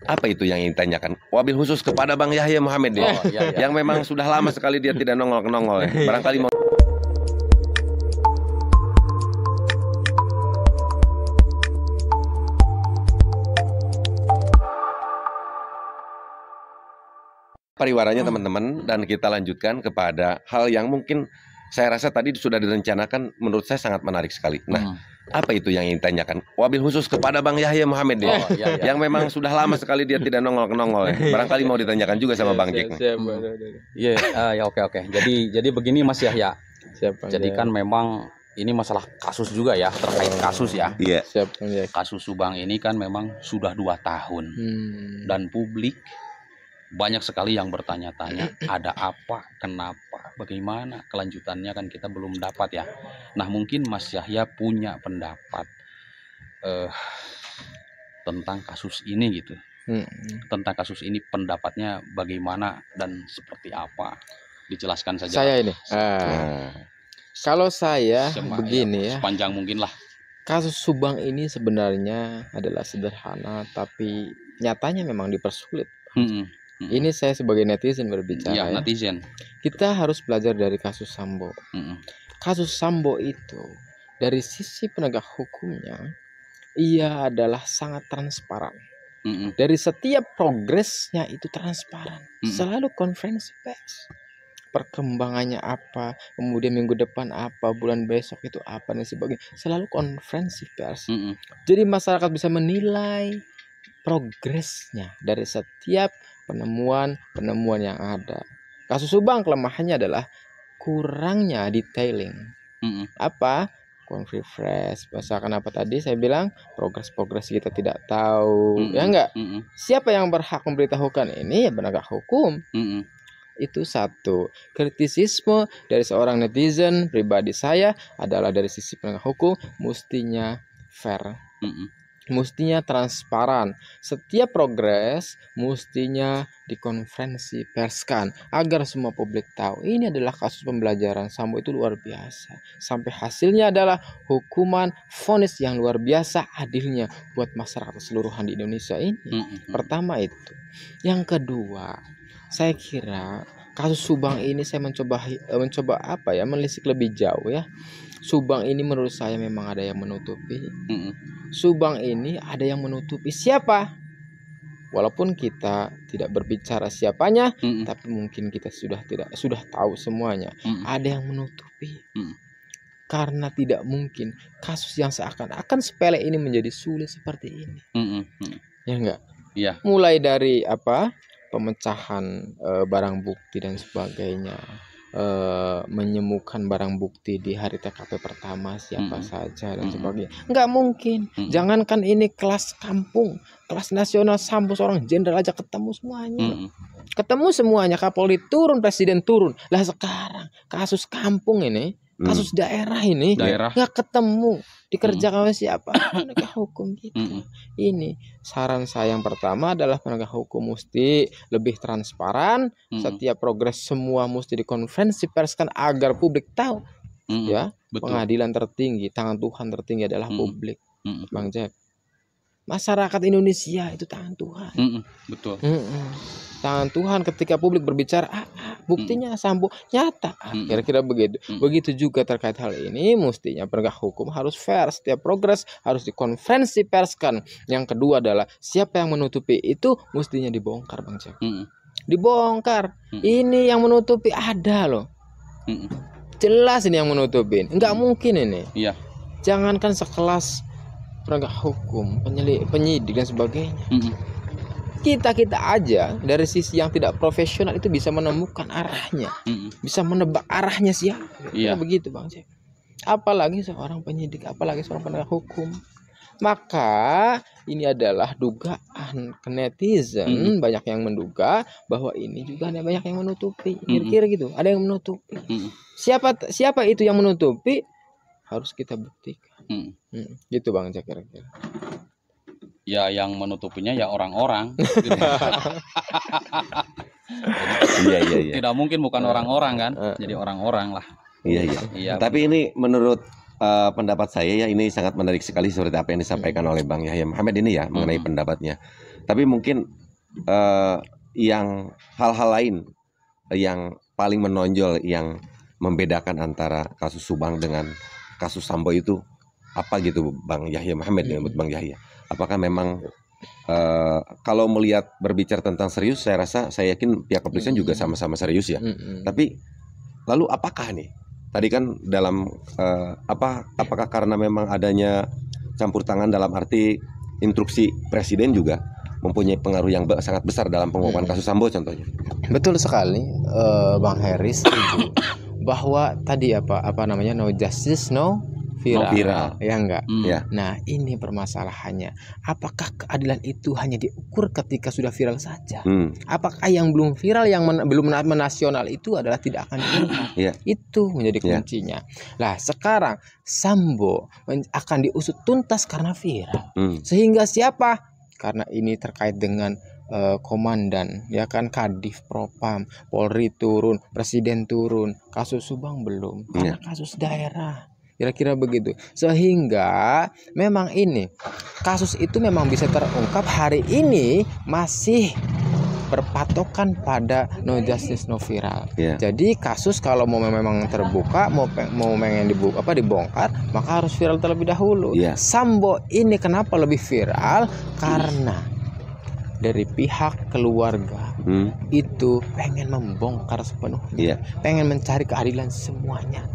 Apa itu yang ingin ditanyakan? Wabil khusus kepada Bang Yahya Muhammad ya, yang memang sudah lama sekali dia tidak nongol-nongol ya. Barangkali mau pariwaranya teman-teman, dan kita lanjutkan kepada hal yang mungkin saya rasa tadi sudah direncanakan, menurut saya sangat menarik sekali. Nah, apa itu yang ingin ditanyakan? Wabil khusus kepada Bang Yahya Muhammad ya, yang memang sudah lama sekali dia tidak nongol-nongol ya. Barangkali mau ditanyakan juga sama Bang Jack. Ya oke. Jadi begini Mas Yahya. Jadi kan memang ini masalah kasus juga ya, terkait kasus ya. Iya. Kasus Subang ini kan memang sudah 2 tahun dan publik banyak sekali yang bertanya-tanya, ada apa, kenapa, bagaimana kelanjutannya kan kita belum dapat ya. Nah mungkin Mas Yahya punya pendapat tentang kasus ini gitu. Tentang kasus ini pendapatnya bagaimana dan seperti apa, dijelaskan saja. Saya ini, kalau saya begini ya, sepanjang mungkin lah. Kasus Subang ini sebenarnya adalah sederhana, tapi nyatanya memang dipersulit. Ini saya sebagai netizen berbicara ya. Netizen. Kita harus belajar dari kasus Sambo. Kasus Sambo itu dari sisi penegak hukumnya, ia adalah sangat transparan. Dari setiap progresnya itu transparan. Selalu konferensi pers. Perkembangannya apa, kemudian minggu depan apa, bulan besok itu apa dan sebagainya. Selalu konferensi pers. Jadi masyarakat bisa menilai progresnya dari setiap penemuan yang ada. Kasus Subang kelemahannya adalah kurangnya detailing. Apa? Konfirmasi, misalkan apa tadi saya bilang progres kita tidak tahu, ya enggak? Siapa yang berhak memberitahukan ini? Ya penegak hukum. Itu satu. Kritisisme dari seorang netizen pribadi saya adalah dari sisi penegak hukum mestinya fair. Mestinya transparan. Setiap progres mestinya dikonferensi perskan agar semua publik tahu. Ini adalah kasus pembelajaran Sambo itu luar biasa. Sampai hasilnya adalah hukuman vonis yang luar biasa adilnya buat masyarakat keseluruhan di Indonesia ini. Pertama itu. Yang kedua, saya kira kasus Subang ini saya mencoba menelisik lebih jauh ya. Subang ini menurut saya memang ada yang menutupi. Subang ini ada yang menutupi siapa? Walaupun kita tidak berbicara siapanya, tapi mungkin kita sudah tahu semuanya. Ada yang menutupi. Karena tidak mungkin kasus yang seakan-akan sepele ini menjadi sulit seperti ini. Ya enggak? Iya. Mulai dari pemecahan barang bukti dan sebagainya. Menemukan barang bukti di hari TKP pertama siapa saja dan sebagainya. Nggak mungkin. Jangankan ini kelas kampung, kelas nasional Sambo seorang jenderal aja ketemu semuanya. Ketemu semuanya, Kapolri turun, Presiden turun. Lah sekarang kasus kampung ini, kasus daerah ini nggak ketemu. Dikerjakan oleh siapa? Penegak hukum gitu. Ini saran saya yang pertama adalah penegak hukum mesti lebih transparan. Setiap progres semua mesti dikonferensi perskan agar publik tahu. Ya, betul. Pengadilan tertinggi, tangan Tuhan tertinggi adalah publik. Bang Jack. Masyarakat Indonesia itu tangan Tuhan. Betul. Tangan Tuhan ketika publik berbicara, buktinya Sambo nyata. Kira-kira begitu. Begitu juga terkait hal ini, mestinya penegak hukum harus fair. Setiap progres harus dikonferensi perskan. Yang kedua adalah siapa yang menutupi itu mestinya dibongkar, Bang Jack. Dibongkar. Ini yang menutupi ada loh. Jelas ini yang menutupin. Enggak mungkin ini. Iya. Jangankan sekelas penegak hukum, penyidik dan sebagainya. Kita aja dari sisi yang tidak profesional itu bisa menemukan arahnya, bisa menebak arahnya siapa. Ya begitu Bang Jack. Apalagi seorang penyidik, apalagi seorang penegak hukum. Maka ini adalah dugaan ke netizen, banyak yang menduga bahwa ini juga ada banyak yang menutupi. Kira-kira gitu, ada yang menutupi. Siapa itu yang menutupi? Harus kita buktikan. Gitu Bang Jack kira-kira. Ya yang menutupinya ya orang-orang. Iya. Tidak mungkin bukan orang-orang kan. Jadi orang-orang lah. Iya. Tapi ini menurut pendapat saya ya, ini sangat menarik sekali seperti apa yang disampaikan oleh Bang Yahya Muhammad ini ya, mengenai pendapatnya. Tapi mungkin yang hal-hal lain yang paling menonjol yang membedakan antara kasus Subang dengan kasus Sambo itu apa gitu, Bang Yahya Muhammad, menurut Bang Yahya? Apakah memang kalau melihat berbicara tentang serius, saya yakin pihak kepolisian juga sama-sama serius ya. Tapi lalu apakah nih? Tadi kan dalam apakah karena memang adanya campur tangan dalam arti instruksi presiden juga mempunyai pengaruh yang sangat besar dalam pengungkapan kasus Sambo contohnya? Betul sekali, Bang Heri setuju bahwa tadi apa namanya, no justice no viral. Ya enggak? Ya. Nah, ini permasalahannya. Apakah keadilan itu hanya diukur ketika sudah viral saja? Apakah yang belum viral, yang belum menasional itu adalah tidak akan diungkap? Itu menjadi kuncinya. Nah, sekarang Sambo akan diusut tuntas karena viral. Sehingga siapa? Karena ini terkait dengan komandan, ya kan, Kadif Propam, Polri turun, Presiden turun, kasus Subang belum, karena kasus daerah. Kira-kira begitu. Sehingga memang ini kasus itu memang bisa terungkap hari ini masih berpatokan pada no justice no viral. Jadi kasus kalau mau memang terbuka, mau pengen dibongkar, maka harus viral terlebih dahulu. Sambo ini kenapa lebih viral? Karena dari pihak keluarga itu pengen membongkar sepenuhnya, pengen mencari keadilan semuanya.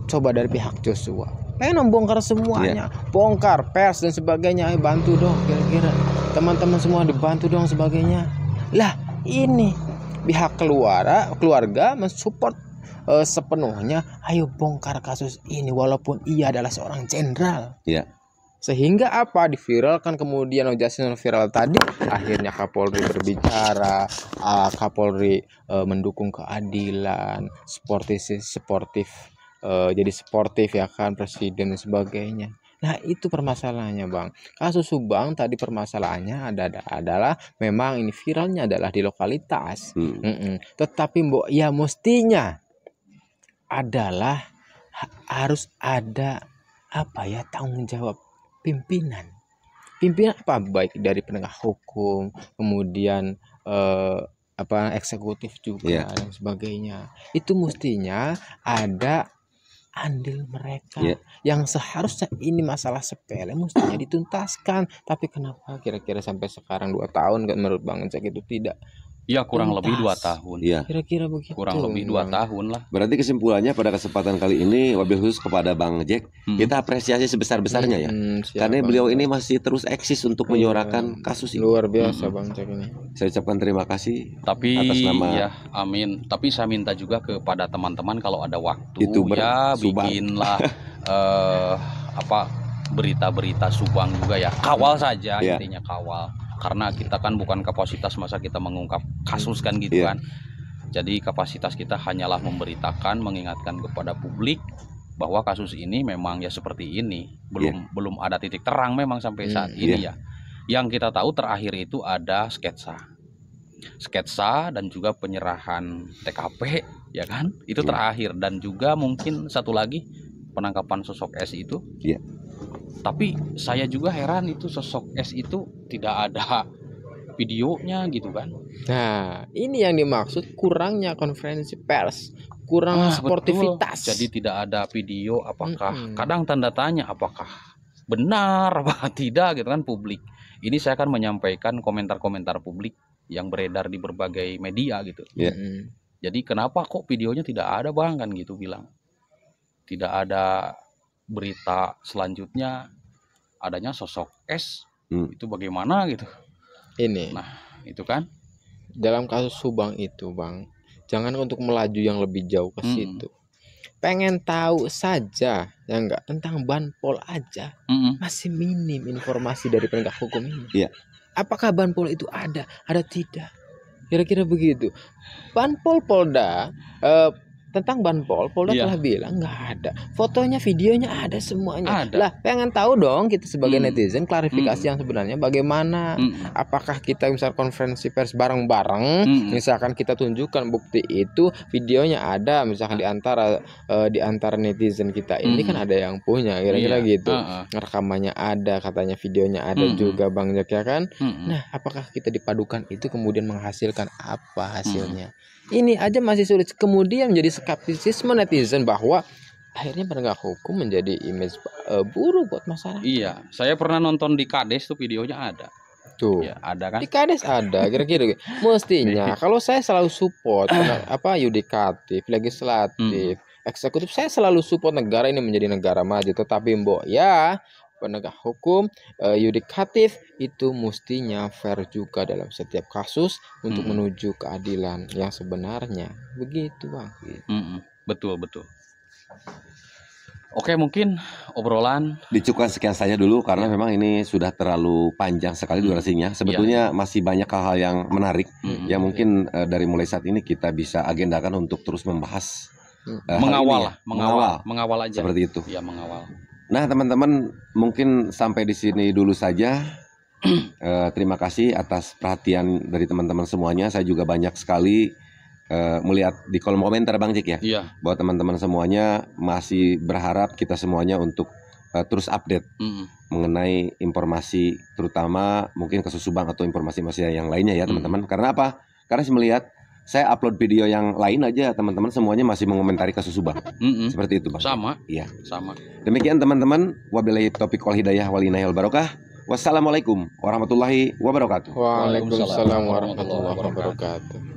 Coba dari pihak Joshua pengen membongkar semuanya, bongkar pers dan sebagainya, bantu dong, kira-kira teman-teman semua dibantu dong sebagainya. Lah, ini pihak keluarga mensupport sepenuhnya, ayo bongkar kasus ini walaupun ia adalah seorang jenderal. Sehingga apa, diviralkan kemudian no viral tadi, akhirnya Kapolri berbicara, Kapolri mendukung keadilan, sportif jadi sportif, ya kan, presiden dan sebagainya. Nah, itu permasalahannya, Bang. Kasus Subang tadi permasalahannya adalah memang ini viralnya adalah di lokalitas. Tetapi ya mestinya adalah harus ada tanggung jawab pimpinan apa, baik dari penegak hukum, kemudian eksekutif juga dan sebagainya. Itu mestinya ada andil mereka yang seharusnya ini masalah sepele mestinya dituntaskan. Tapi kenapa kira-kira sampai sekarang 2 tahun kan menurut Bang Jack itu tidak? Ya kurang lebih 2 tahun. Kira-kira begitu. Kurang lebih 2 tahun lah. Berarti kesimpulannya pada kesempatan kali ini, wabil khusus kepada Bang Jack, kita apresiasi sebesar-besarnya ya. Karena beliau ini masih terus eksis untuk menyuarakan kasus ini. Luar biasa Bang Jack ini. Saya ucapkan terima kasih atas nama amin. Tapi saya minta juga kepada teman-teman kalau ada waktu YouTuber bikinlah berita-berita Subang juga ya. Kawal saja, intinya kawal. Karena kita kan bukan kapasitas masa kita mengungkap kasus kan gitu kan. Jadi kapasitas kita hanyalah memberitakan, mengingatkan kepada publik bahwa kasus ini memang ya seperti ini. Belum ada titik terang memang sampai saat ini ya. Yang kita tahu terakhir itu ada sketsa dan juga penyerahan TKP, ya kan? Itu terakhir, dan juga mungkin satu lagi penangkapan sosok S itu. Tapi saya juga heran, itu sosok S itu tidak ada videonya gitu kan. Nah, ini yang dimaksud kurangnya konferensi pers, kurang sportivitas. Jadi tidak ada video, apakah kadang tanda tanya apakah benar apa tidak gitu kan publik. Ini saya akan menyampaikan komentar-komentar publik yang beredar di berbagai media gitu. Jadi kenapa kok videonya tidak ada Bang, kan gitu bilang. Tidak ada berita selanjutnya adanya sosok S. Itu bagaimana gitu. Nah, itu kan dalam kasus Subang itu Bang, jangan untuk melaju yang lebih jauh ke situ. Pengen tahu saja ya enggak tentang Banpol aja, masih minim informasi dari penegak hukum ini. Apakah Banpol itu ada tidak? Kira-kira begitu. Banpol Polda tentang Banpol, Polda telah bilang nggak ada. Fotonya, videonya ada semuanya. Ada. Lah, pengen tahu dong kita sebagai netizen klarifikasi yang sebenarnya bagaimana? Apakah kita misal konferensi pers bareng-bareng, misalkan kita tunjukkan bukti itu, videonya ada, misalkan di antara netizen kita ini kan ada yang punya, kira-kira gitu. Rekamannya ada, katanya videonya ada juga Bang Jack ya kan. Nah, apakah kita dipadukan itu kemudian menghasilkan apa hasilnya? Ini aja masih sulit. Kemudian menjadi skeptisisme netizen bahwa akhirnya penegak hukum menjadi image buruk buat masyarakat. Iya, saya pernah nonton di Kades tuh, videonya ada. Tuh, ya, ada kan? Di Kades ada, kira-kira. Mestinya kalau saya selalu support yudikatif, legislatif, eksekutif, saya selalu support negara ini menjadi negara maju. Tetapi mbok ya, penegak hukum, yudikatif itu mestinya fair juga dalam setiap kasus untuk menuju keadilan yang sebenarnya. Begitu Bang. Betul. Oke, mungkin obrolan dicukupkan sekian saja dulu karena memang ini sudah terlalu panjang sekali durasinya. Sebetulnya masih banyak hal-hal yang menarik yang mungkin dari mulai saat ini kita bisa agendakan untuk terus membahas. Mengawal aja. Seperti itu. Ya, mengawal. Nah, teman-teman, mungkin sampai di sini dulu saja. Terima kasih atas perhatian dari teman-teman semuanya. Saya juga banyak sekali melihat di kolom komentar Bang Jack ya, bahwa teman-teman semuanya masih berharap kita semuanya untuk terus update mengenai informasi, terutama mungkin kasus Subang atau informasi-informasi yang lainnya ya teman-teman. Karena apa? Karena saya melihat saya upload video yang lain aja, teman-teman semuanya masih mengomentari kasus Subang. Seperti itu Bang. Sama. Iya. Sama. Demikian teman-teman. Wabillahi taufiq wal hidayah wal inayah wal barokah. Wassalamualaikum warahmatullahi wabarakatuh. Waalaikumsalam warahmatullahi wabarakatuh.